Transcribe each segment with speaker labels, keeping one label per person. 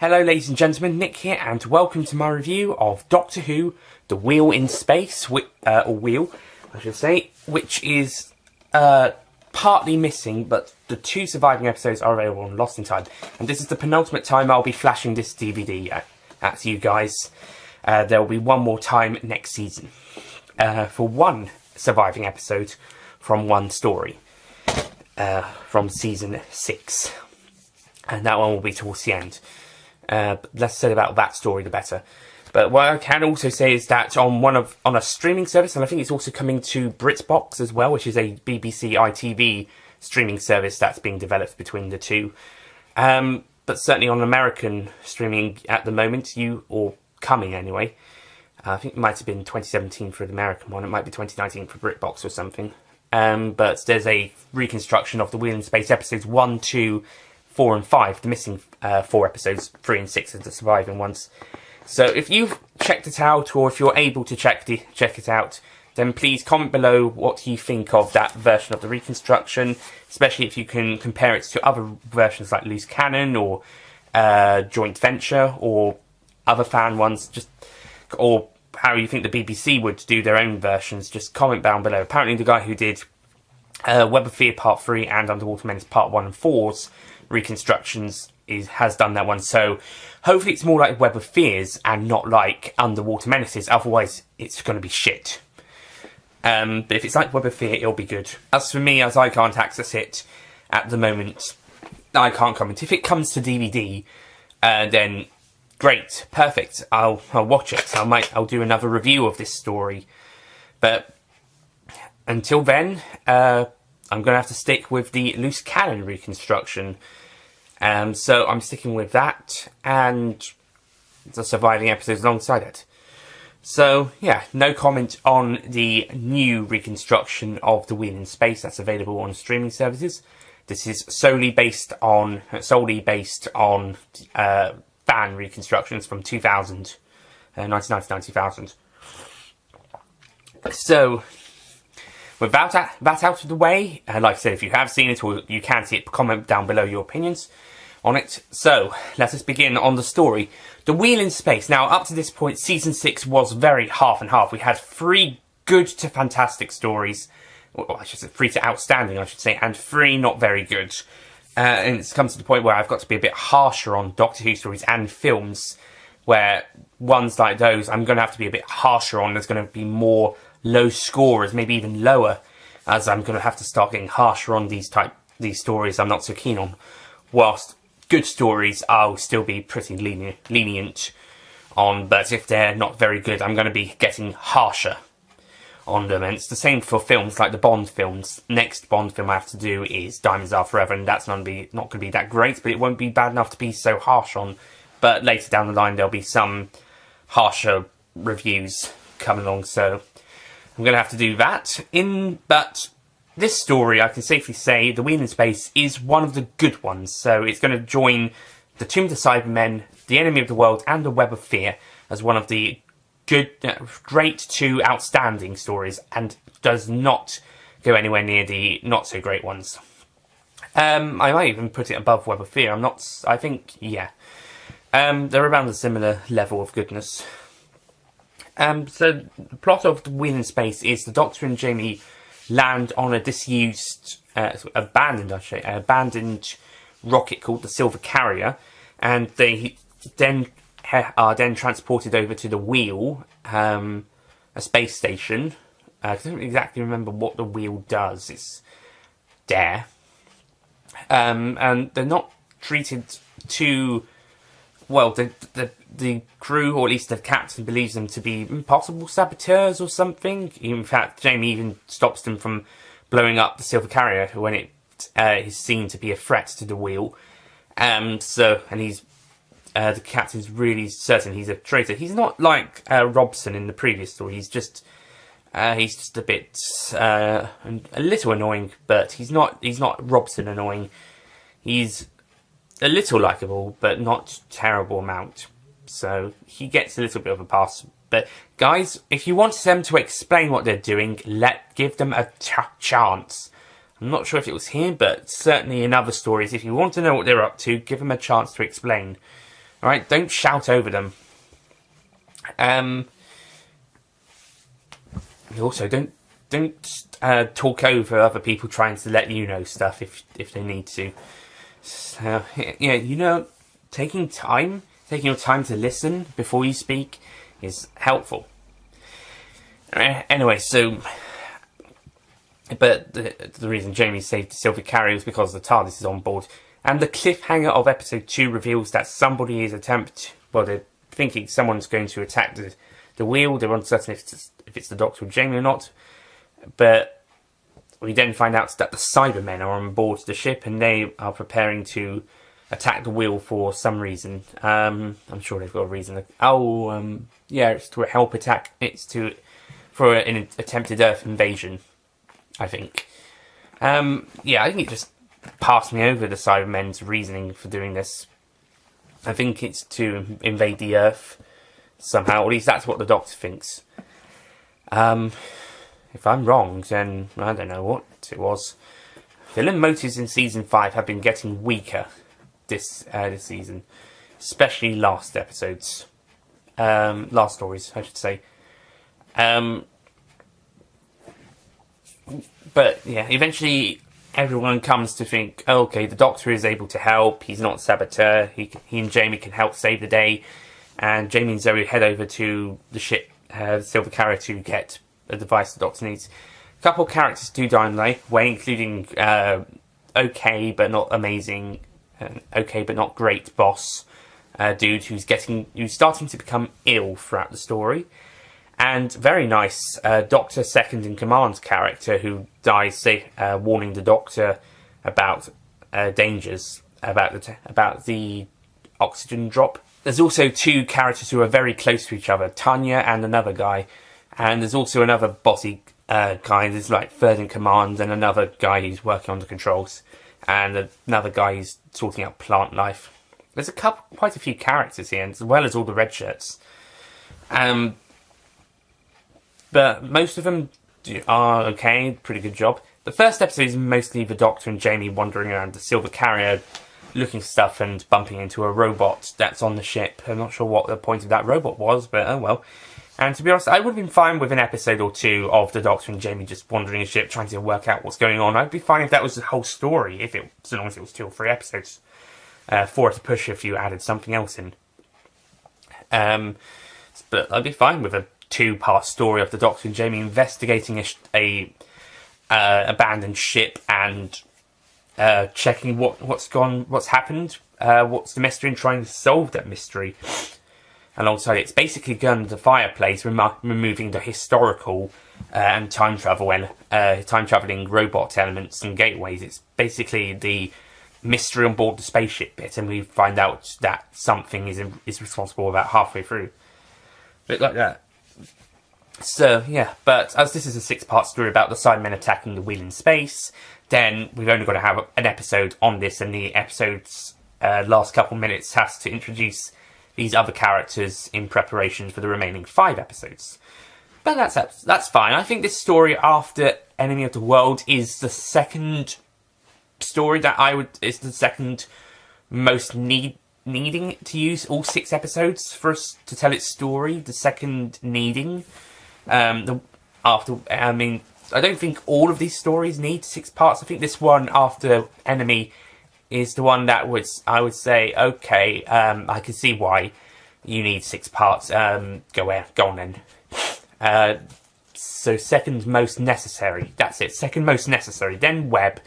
Speaker 1: Hello ladies and gentlemen, Nick here, and welcome to my review of Doctor Who, The Wheel in Space, or Wheel, I should say, which is partly missing, but the 2 surviving episodes are available on Lost in Time. And this is the penultimate time I'll be flashing this DVD at you guys. There will be one more time next season, for one surviving episode from one story, from season 6. And that one will be towards the end. Less said about that story, the better. But what I can also say is that on a streaming service, and I think it's also coming to BritBox as well, which is a BBC ITV streaming service that's being developed between the two. But certainly on American streaming at the moment, or coming anyway. I think it might have been 2017 for the American one. It might be 2019 for BritBox or something. But there's a reconstruction of the Wheel in Space episodes 1, 2, 4 and 5, the missing 4 episodes, 3 and 6 are the surviving ones. So if you've checked it out, or if you're able to check it out, then please comment below what you think of that version of the reconstruction, especially if you can compare it to other versions like Loose Cannon or Joint Venture or other fan ones, or how you think the BBC would do their own versions. Just comment down below. Apparently the guy who did Web of Fear Part 3 and Underwater Menace Part 1 and 4's reconstructions has done that one, so hopefully it's more like Web of Fears and not like Underwater Menaces, otherwise it's going to be shit. But if it's like Web of Fear, it'll be good. As for me, as I can't access it at the moment, I can't comment. If it comes to DVD, then great, perfect, I'll watch it. I'll do another review of this story, but until then, I'm going to have to stick with the Loose Cannon reconstruction. So I'm sticking with that, and the surviving episodes alongside it. So, yeah, no comment on the new reconstruction of The Wheel in Space that's available on streaming services. This is solely based on fan reconstructions from 2000, 1990 to 2000. So, with that out of the way, like I said, if you have seen it or you can see it, comment down below your opinions on it. So, let us begin on the story. The Wheel in Space. Now, up to this point, Season 6 was very half and half. We had 3 good to fantastic stories. Well, I should say 3 to outstanding, I should say, and 3 not very good. And it's come to the point where I've got to be a bit harsher on Doctor Who stories and films, where ones like those I'm going to have to be a bit harsher on. There's going to be more low scorers, maybe even lower, as I'm going to have to start getting harsher on these stories I'm not so keen on. Whilst good stories I'll still be pretty lenient on, but if they're not very good, I'm going to be getting harsher on them. And it's the same for films like the Bond films. Next Bond film I have to do is Diamonds Are Forever, and that's not going to be that great, but it won't be bad enough to be so harsh on. But later down the line there'll be some harsher reviews coming along, so I'm going to have to do that. But this story, I can safely say, The Wheel in Space is one of the good ones. So it's going to join The Tomb of the Cybermen, The Enemy of the World, and The Web of Fear as one of the great to outstanding stories, and does not go anywhere near the not so great ones. I might even put it above Web of Fear. I think, yeah. They're around a similar level of goodness. So the plot of The Wheel in Space is the Doctor and Jamie land on a disused, abandoned rocket called the Silver Carrier, and they are then transported over to the Wheel, a space station. I don't exactly remember what the Wheel does. It's there. And they're not treated too well. The crew, or at least the captain, believes them to be possible saboteurs or something. In fact, Jamie even stops them from blowing up the Silver Carrier when it is seen to be a threat to the Wheel. And he's the captain's really certain he's a traitor. He's not like Robson in the previous story. He's just a bit a little annoying, but he's not Robson annoying. He's a little likable, but not terrible amount. So he gets a little bit of a pass. But guys, if you want them to explain what they're doing, give them a chance. I'm not sure if it was here, but certainly in other stories, if you want to know what they're up to, give them a chance to explain. Alright, don't shout over them. Also, don't talk over other people trying to let you know stuff if they need to. So, yeah, taking your time to listen before you speak is helpful. Anyway, but the reason Jamie saved the Silver Carrier was because the TARDIS is on board. And the cliffhanger of episode 2 reveals that somebody is they're thinking someone's going to attack the Wheel. They're uncertain if it's the Doctor or Jamie or not. But we then find out that the Cybermen are on board the ship and they are preparing to attack the Wheel for some reason. I'm sure they've got a reason. It's to help attack. It's for an attempted Earth invasion, I think. I think it just passed me over, the Cybermen's reasoning for doing this. I think it's to invade the Earth somehow. At least that's what the Doctor thinks. If I'm wrong, then I don't know what it was. Villain motives in season 5 have been getting weaker this season, especially last stories, I should say. But yeah, eventually everyone comes to think, okay, the Doctor is able to help. He's not a saboteur. He and Jamie can help save the day. And Jamie and Zoe head over to the ship, Silver Carrier, to get a device the Doctor needs. A couple of characters do die on the way, including okay but not amazing, okay but not great boss dude who's starting to become ill throughout the story. And very nice Doctor Second in Command character who dies, warning the Doctor about dangers, about the oxygen drop. There's also two characters who are very close to each other, Tanya and another guy. And there's also another bossy guy, there's like third in command, and another guy who's working on the controls, and another guy who's sorting out plant life. There's quite a few characters here, as well as all the red shirts. But most of them are okay, pretty good job. The first episode is mostly the Doctor and Jamie wandering around the Silver Carrier, looking for stuff and bumping into a robot that's on the ship. I'm not sure what the point of that robot was, but oh well. And to be honest, I would have been fine with an episode or two of the Doctor and Jamie just wandering a ship, trying to work out what's going on. I'd be fine if that was the whole story, so long as it was 2 or 3 episodes. 4 to push if you added something else in. But I'd be fine with a 2-part story of the Doctor and Jamie investigating a abandoned ship and checking what's happened, what's the mystery, and trying to solve that mystery. Alongside it's basically Gun the Fireplace, removing the historical and time travelling robot elements and gateways. It's basically the mystery on board the spaceship bit, and we find out that something is responsible about halfway through. A bit like that. So, yeah, but as this is a 6-part story about the Cybermen attacking the Wheel in space, then we've only got to have an episode on this, and the episode's last couple minutes has to introduce these other characters in preparation for the remaining 5 episodes. But that's fine. I think this story after Enemy of the World is the second story is the second most needing to use all 6 episodes for us to tell its story. The second needing. I don't think all of these stories need 6 parts. I think this one after Enemy is the one that I would say, okay, I can see why you need 6 parts. Go on then. So second most necessary. That's it. Second most necessary. Then Web,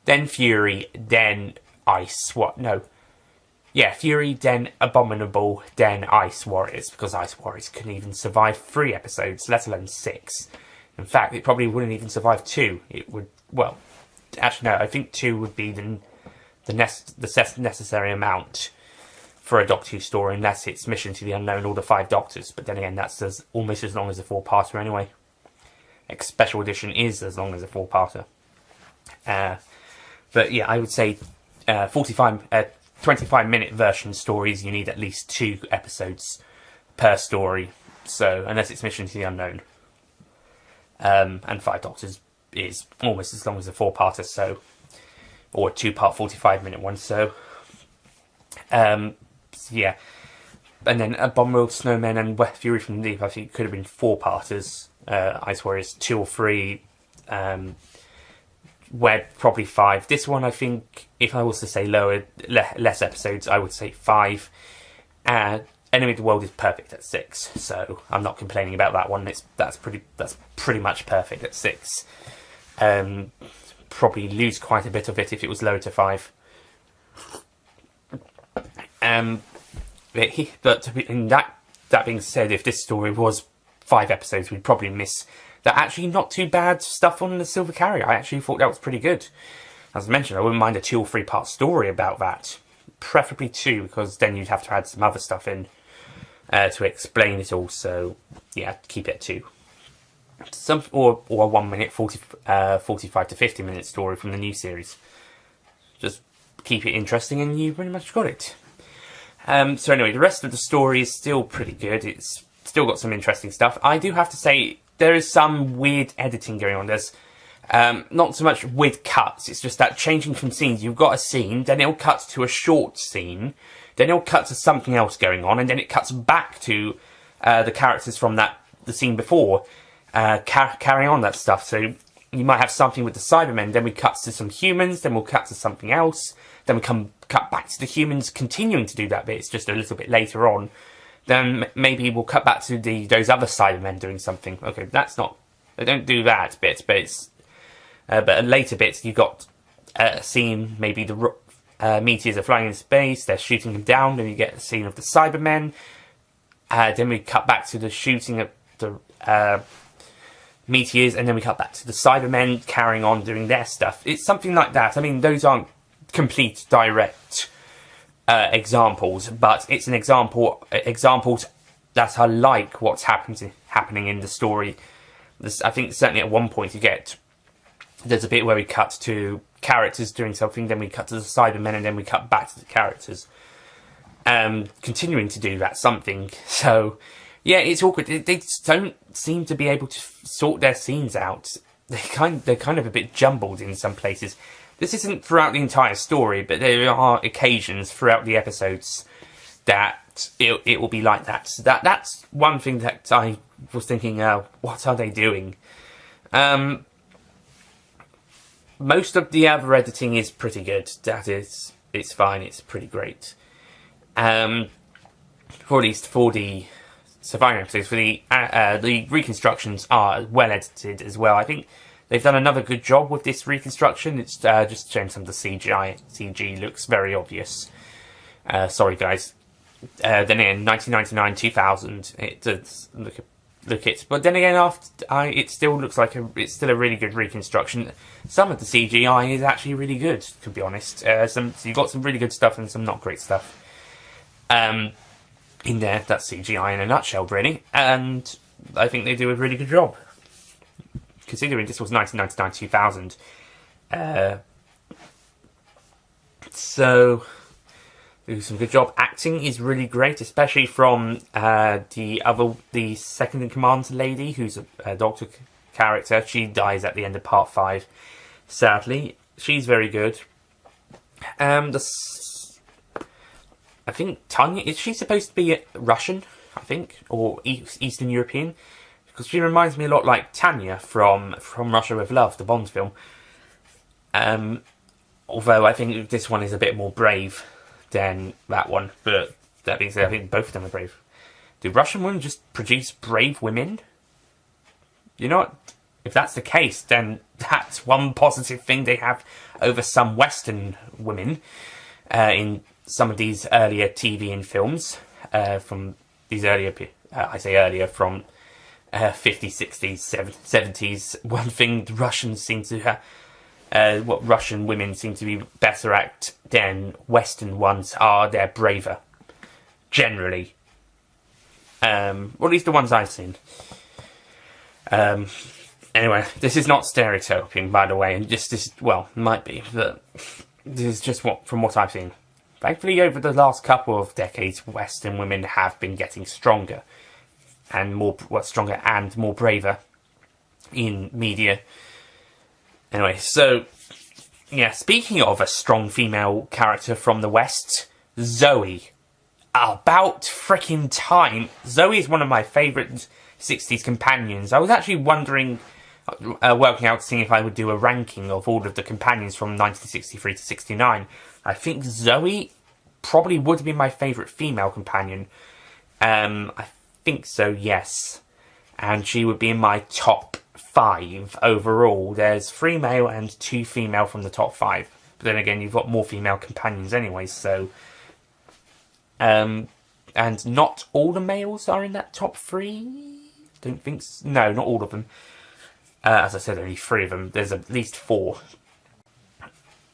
Speaker 1: then Fury, then Ice. Fury, then Abominable, then Ice Warriors, because Ice Warriors couldn't even survive 3 episodes, let alone 6. In fact, it probably wouldn't even survive 2. It would well, actually no, I think 2 would be the necessary amount for a Doctor Who story, unless it's Mission to the Unknown or the 5 Doctors. But then again, that's almost as long as a 4-parter anyway. Special edition is as long as a 4-parter. But yeah, I would say 25-minute version stories, you need at least 2 episodes per story. So, unless it's Mission to the Unknown. And 5 Doctors is almost as long as a 4-parter, so, or a 2-part 45-minute one, so, yeah. And then Abominable Snowmen and Wet Fury from the Deep, I think could have been 4-parters. Ice Warriors 2 or 3, Web probably 5. This one, I think, if I was to say less episodes, I would say 5. Enemy of the World is perfect at 6, so I'm not complaining about that one. That's pretty much perfect at 6. Probably lose quite a bit of it if it was lower to 5. But in that being said, if this story was 5 episodes, we'd probably miss that actually not too bad stuff on the Silver Carrier. I actually thought that was pretty good. As I mentioned, I wouldn't mind a 2 or 3 part story about that. Preferably 2, because then you'd have to add some other stuff in to explain it all. So, yeah, keep it at 2. Or a 1 minute, 45 to 50 minute story from the new series. Just keep it interesting and you pretty much got it. So anyway, the rest of the story is still pretty good. It's still got some interesting stuff. I do have to say, there is some weird editing going on. There's not so much with cuts, it's just that changing from scenes. You've got a scene, then it'll cut to a short scene, then it'll cut to something else going on, and then it cuts back to the characters from the scene before, carrying on that stuff. So you might have something with the Cybermen, then we cut to some humans, then we'll cut to something else, then we cut back to the humans continuing to do that bit. It's just a little bit later on. Then maybe we'll cut back to those other Cybermen doing something. Okay, that's not... They don't do that bit, but it's... but at later bits, you've got a scene, maybe the meteors are flying in space, they're shooting them down, then you get a scene of the Cybermen. Then we cut back to the shooting of the meteors, and then we cut back to the Cybermen carrying on doing their stuff. It's something like that. I mean, those aren't complete, direct examples, but it's an examples that are like what's happening in the story. I think certainly at one point there's a bit where we cut to characters doing something, then we cut to the Cybermen, and then we cut back to the characters continuing to do that something. So yeah, it's awkward. They don't seem to be able to sort their scenes out. They're kind of a bit jumbled in some places. This isn't throughout the entire story, but there are occasions throughout the episodes that it will be like that. So that's one thing that I was thinking, what are they doing? Most of the other editing is pretty good. It's fine. It's pretty great. For at least for the surviving episodes, for the reconstructions are well edited as well. I think they've done another good job with this reconstruction. It's just showing some of the CGI. CG looks very obvious. Sorry, guys. Then in 1999, 2000, it does look it. But then again, it still looks like it's still a really good reconstruction. Some of the CGI is actually really good, to be honest. So you've got some really good stuff and some not great stuff in there. That's CGI in a nutshell, really. And I think they do a really good job, considering this was 1999-2000. So do some good job. Acting is really great, especially from the second in command lady, who's a doctor character. She dies at the end of part 5, sadly. She's very good. I think Tanya, is she supposed to be Russian, I think, or Eastern European? Because she reminds me a lot like Tanya from Russia with Love, the Bond film. Although I think this one is a bit more brave than that one. But that being said, I think both of them are brave. Do Russian women just produce brave women? You know what? If that's the case, then that's one positive thing they have over some Western women in some of these earlier TV and films. From these earlier, I say earlier, from 50s, 60s, 70s. One thing the Russians seem to what Russian women seem to be better at than Western ones are. They're braver, generally. Or at least the ones I've seen. Anyway, this is not stereotyping, by the way, and might be, but this is just from what I've seen. Thankfully, over the last couple of decades, Western women have been getting stronger and more braver in media. Anyway, so yeah, speaking of a strong female character from the West, Zoe. About freaking time. Zoe is one of my favourite 60s companions. I was actually working out seeing if I would do a ranking of all of the companions from 1963 to 69. I think Zoe probably would be my favourite female companion. I think so, yes. And she would be in my top 5 overall. There's 3 male and 2 female from the top 5. But then again, you've got more female companions anyway, so... and not all the males are in that top 3? Don't think so. No, not all of them. As I said, only 3 of them. There's at least 4.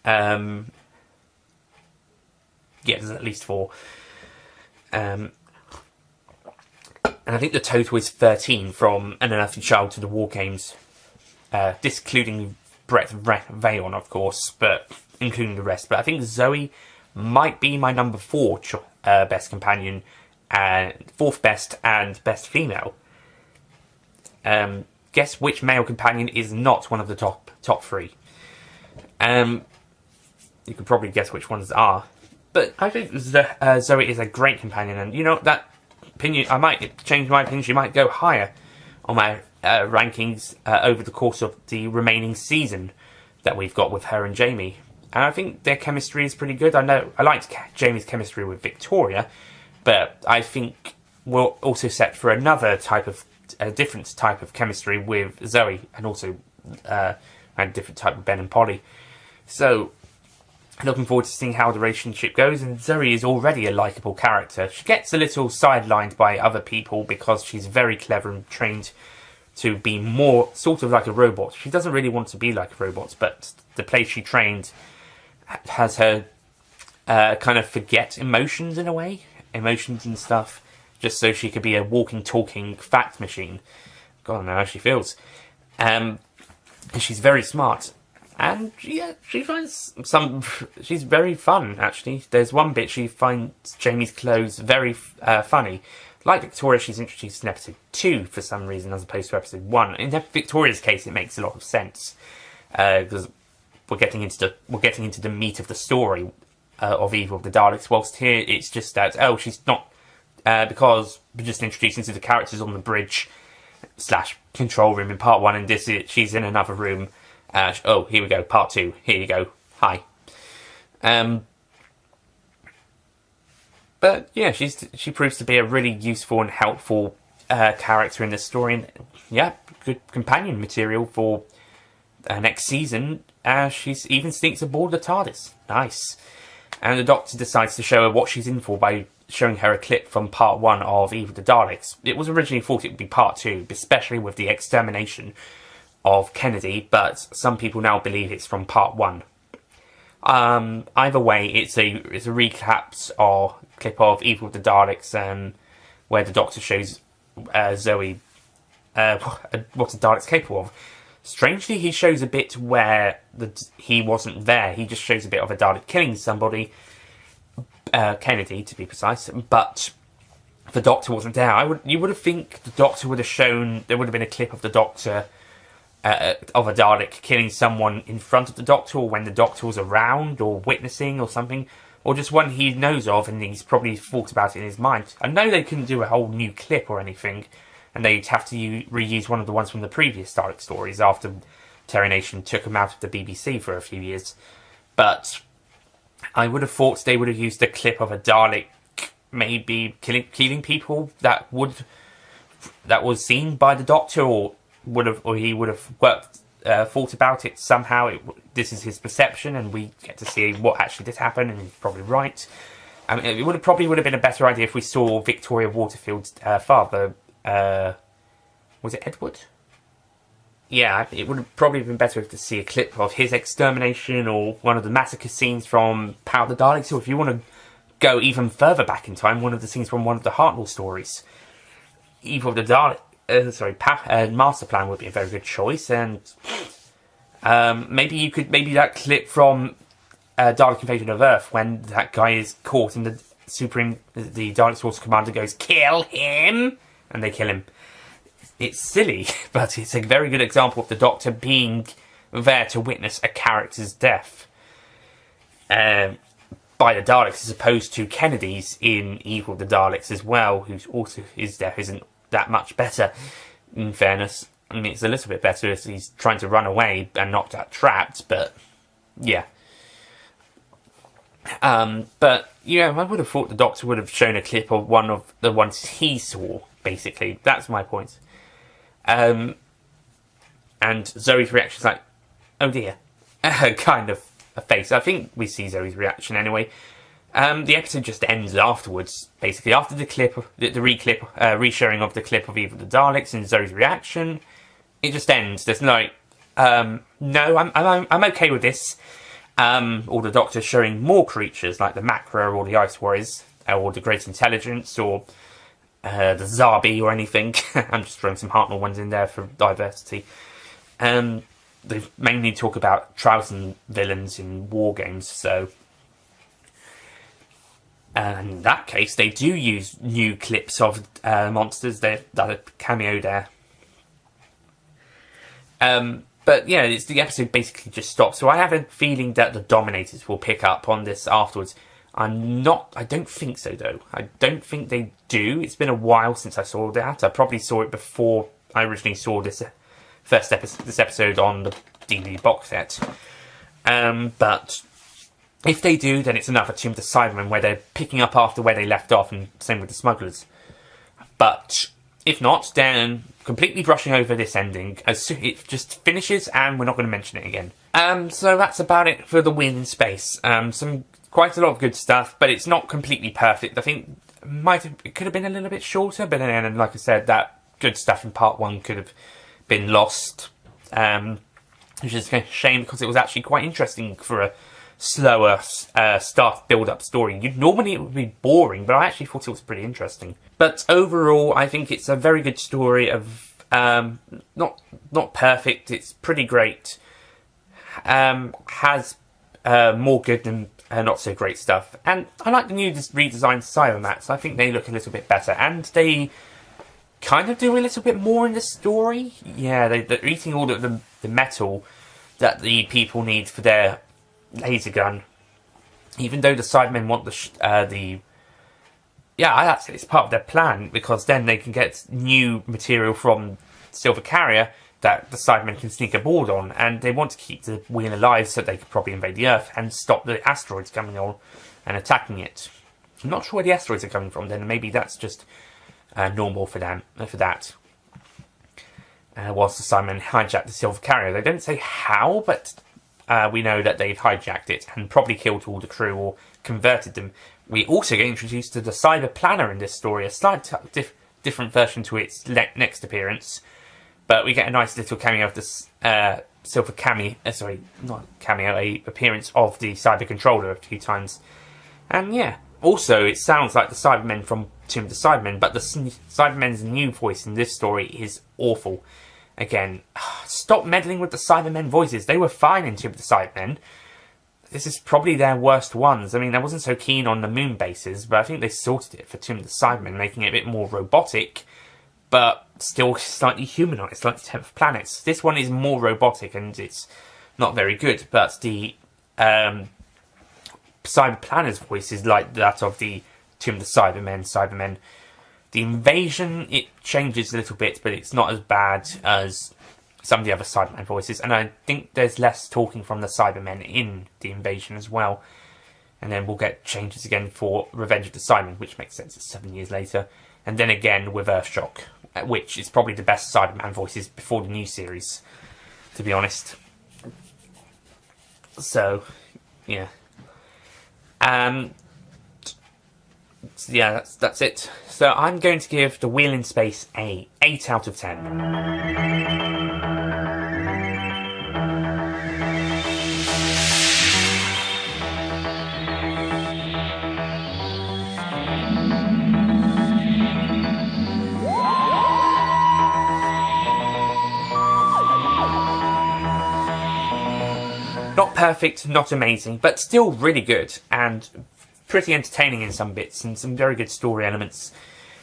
Speaker 1: Yeah, there's at least 4. And I think the total is 13 from An Unearthly Child to the War Games. Discluding Brett Vayon, of course, but including the rest. But I think Zoe might be my number 4 best companion, and 4th best and best female. Guess which male companion is not one of the top 3? You can probably guess which ones are. But I think Zoe is a great companion, and you know, that opinion, I might change my opinion. She might go higher on my rankings over the course of the remaining season that we've got with her and Jamie. And I think their chemistry is pretty good. I know I liked Jamie's chemistry with Victoria, but I think we're also set for a different type of chemistry with Zoe, and also a different type of Ben and Polly. So, looking forward to seeing how the relationship goes. And Zoe is already a likeable character. She gets a little sidelined by other people because she's very clever and trained to be more sort of like a robot. She doesn't really want to be like a robot, but the place she trained has her kind of forget emotions in a way. Emotions and stuff. Just so she could be a walking, talking fact machine. God, I know how she feels. And she's very smart. And yeah, she finds she's very fun, actually. There's one bit she finds Jamie's clothes very funny. Like Victoria, she's introduced in episode 2 for some reason, as opposed to episode 1. In Victoria's case, it makes a lot of sense. Because we're getting into the meat of the story of Evil of the Daleks, whilst here it's just that, she's not... because we're just introducing to the characters on the bridge / control room in part 1, and she's in another room. Here we go, part 2. Here you go. Hi. But yeah, she proves to be a really useful and helpful character in the story, and yeah, good companion material for next season. She even sneaks aboard the TARDIS. Nice. And the Doctor decides to show her what she's in for by showing her a clip from part 1 of Evil of the Daleks. It was originally thought it would be part 2, especially with the extermination of Kennedy, but some people now believe it's from part 1. Either way, it's a recap or clip of Evil of the Daleks, where the Doctor shows Zoe what the Dalek's capable of. Strangely, he shows a bit where he wasn't there. He just shows a bit of a Dalek killing somebody, Kennedy to be precise, but the Doctor wasn't there. You would have think the Doctor would have shown, there would have been a clip of the Doctor, of a Dalek killing someone in front of the Doctor, or when the Doctor was around, or witnessing, or something, or just one he knows of, and he's probably thought about it in his mind. I know they couldn't do a whole new clip or anything, and they'd have to reuse one of the ones from the previous Dalek stories after Terry Nation took them out of the BBC for a few years. But I would have thought they would have used a clip of a Dalek maybe killing people that was seen by the Doctor, or he would have thought about it somehow. This is his perception, and we get to see what actually did happen, and he's probably right. It probably would have been a better idea if we saw Victoria Waterfield's father. Was it Edward? yeah, it would have probably been better to see a clip of his extermination or one of the massacre scenes from Power of the Daleks, or if you want to go even further back in time, one of the scenes from one of the Hartnell stories. Evil of the Dalek, Master Plan would be a very good choice, and maybe that clip from Dalek Invasion of Earth, when that guy is caught and the Dalek Source Commander goes, "Kill him!" and they kill him. It's silly, but it's a very good example of the Doctor being there to witness a character's death by the Daleks, as opposed to Kennedy's in Evil of the Daleks as well, his death isn't that much better, in fairness. I mean, it's a little bit better if he's trying to run away and not get trapped, but yeah. But, yeah, I would have thought the Doctor would have shown a clip of one of the ones he saw, basically. That's my point. And Zoe's reaction's like, oh dear. Kind of a face. I think we see Zoe's reaction anyway. The episode just ends afterwards, basically. After the clip, the re-showing of the clip of Evil the Daleks and Zoe's reaction, it just ends. There's no, no, I'm okay with this. Or the Doctor showing more creatures like the Macra or the Ice Warriors, or the Great Intelligence, or the Zarbi or anything. I'm just throwing some Hartnell ones in there for diversity. They mainly talk about Troughton villains in war games, so in that case they do use new clips of monsters that are cameo there. But yeah, the episode basically just stops. So I have a feeling that the Dominators will pick up on this afterwards. I don't think so, though. I don't think they do. It's been a while since I saw that. I probably saw it before I originally saw this episode on the DVD box set. But if they do, then it's another Tomb of the Cybermen where they're picking up after where they left off, and same with the Smugglers. But if not, then completely brushing over this ending, as it just finishes and we're not going to mention it again. So that's about it for The Wheel in Space. Quite a lot of good stuff, but it's not completely perfect. I think it could have been a little bit shorter, but then, like I said, that good stuff in part 1 could have been lost, which is a shame because it was actually quite interesting for a slower start build-up story. Normally it would be boring, but I actually thought it was pretty interesting. But overall, I think it's a very good story of not perfect. It's pretty great. Has more good than not so great stuff, and I like the new redesigned Cybermats. I think they look a little bit better, and they kind of do a little bit more in the story. Yeah, they're eating all of the metal that the people need for their laser gun. Even though the Cybermen want I'd say it's part of their plan, because then they can get new material from Silver Carrier that the Cybermen can sneak aboard on, and they want to keep the wheel alive so they could probably invade the Earth and stop the asteroids coming on and attacking it. I'm not sure where the asteroids are coming from, then maybe that's just normal for them, for that. Whilst the Cybermen hijacked the Silver Carrier. They don't say how, but we know that they've hijacked it and probably killed all the crew or converted them. We also get introduced to the Cyber Planner in this story, a slight different version to its next appearance. But we get a nice little cameo of the appearance of the Cyber Controller a few times. And yeah, also it sounds like the Cybermen from Tomb of the Cybermen, but the Cybermen's new voice in this story is awful. Again, stop meddling with the Cybermen voices. They were fine in Tomb of the Cybermen. This is probably their worst ones. I mean, I wasn't so keen on the moon bases, but I think they sorted it for Tomb of the Cybermen, making it a bit more robotic, but still slightly humanoid, like the 10th Planets. This one is more robotic and it's not very good, but the Cyber Planner's voice is like that of the Tomb of the Cybermen. The Invasion, it changes a little bit, but it's not as bad as some of the other Cybermen voices, and I think there's less talking from the Cybermen in the Invasion as well. And then we'll get changes again for Revenge of the Cybermen, which makes sense, it's 7 years later. And then again with Earthshock, which is probably the best Cyberman voices before the new series, to be honest. So, yeah. Yeah, that's it. So I'm going to give The Wheel in Space a 8 out of 10. Not perfect, not amazing, but still really good and pretty entertaining in some bits and some very good story elements.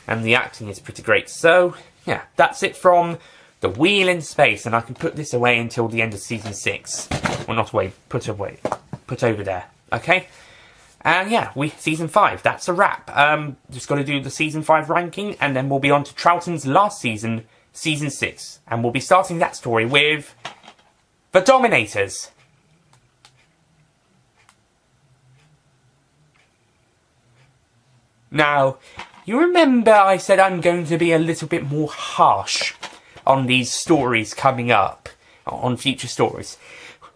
Speaker 1: And the acting is pretty great. So, yeah, that's it from The Wheel in Space, and I can put this away until the end of season 6. Well, not away, put over there. Okay? And yeah, season 5, that's a wrap. Just got to do the season 5 ranking, and then we'll be on to Troughton's last season, season 6. And we'll be starting that story with The Dominators. Now, you remember I said I'm going to be a little bit more harsh on these stories coming up, on future stories.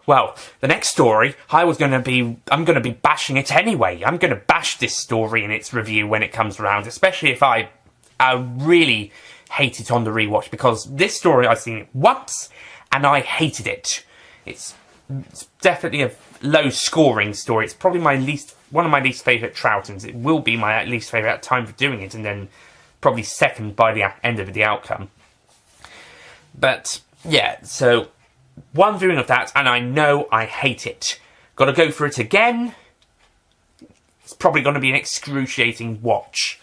Speaker 1: Well, the next story, I'm going to be bashing it anyway. I'm going to bash this story in its review when it comes around, especially if I really hate it on the rewatch, because this story I've seen it once and I hated it. It's definitely a low scoring story. It's probably one of my least favourite Troughton's. It will be my least favourite at the time for doing it, and then probably second by the end of the outcome. But yeah, so one viewing of that, and I know I hate it. Got to go for it again. It's probably going to be an excruciating watch.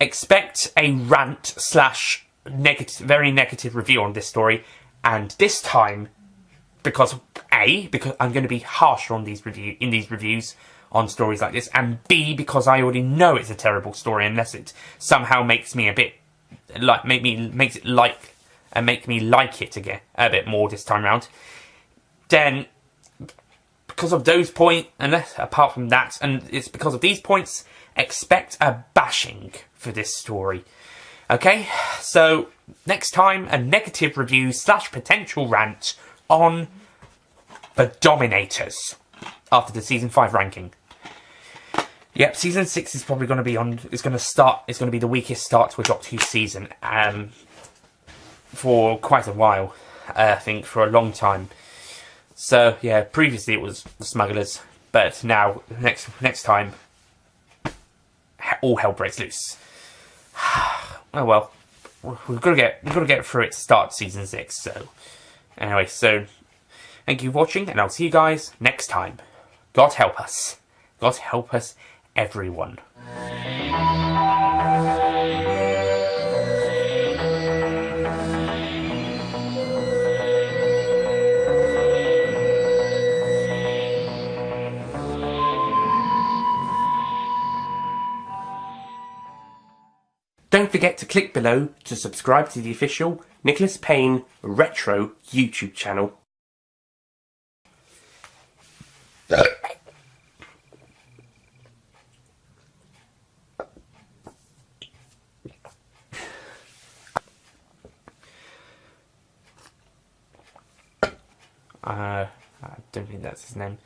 Speaker 1: Expect a rant / very negative review on this story, and this time, because I'm going to be harsher on these reviews on stories like this, and B, because I already know it's a terrible story unless it somehow makes me make me like it again a bit more this time round. Then, because of those points, apart from that, and it's because of these points, expect a bashing for this story. Okay, so next time, a negative review / potential rant on The Dominators after the season 5 ranking. Yep, season 6 is probably going to be it's going to be the weakest start to a Doctor Who season for quite a while. I think for a long time. So yeah, previously it was The Smugglers, but now next time all hell breaks loose. Oh well, we've got to get through it to start season 6. So anyway, so thank you for watching, and I'll see you guys next time. God help us. God help us, everyone. Don't forget to click below to subscribe to the official Nicholas Payne Retro YouTube channel. I don't think that's his name.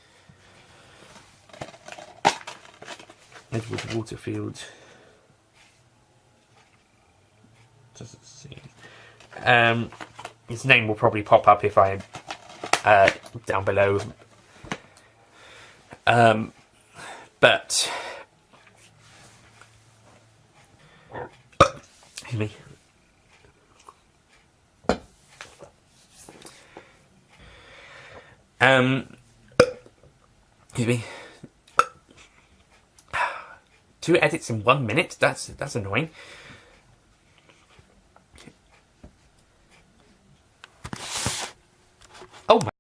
Speaker 1: Edward Waterfield. Doesn't seem. His name will probably pop up if I down below. But excuse me. Excuse me. 2 edits in 1 minute. That's annoying. Oh my.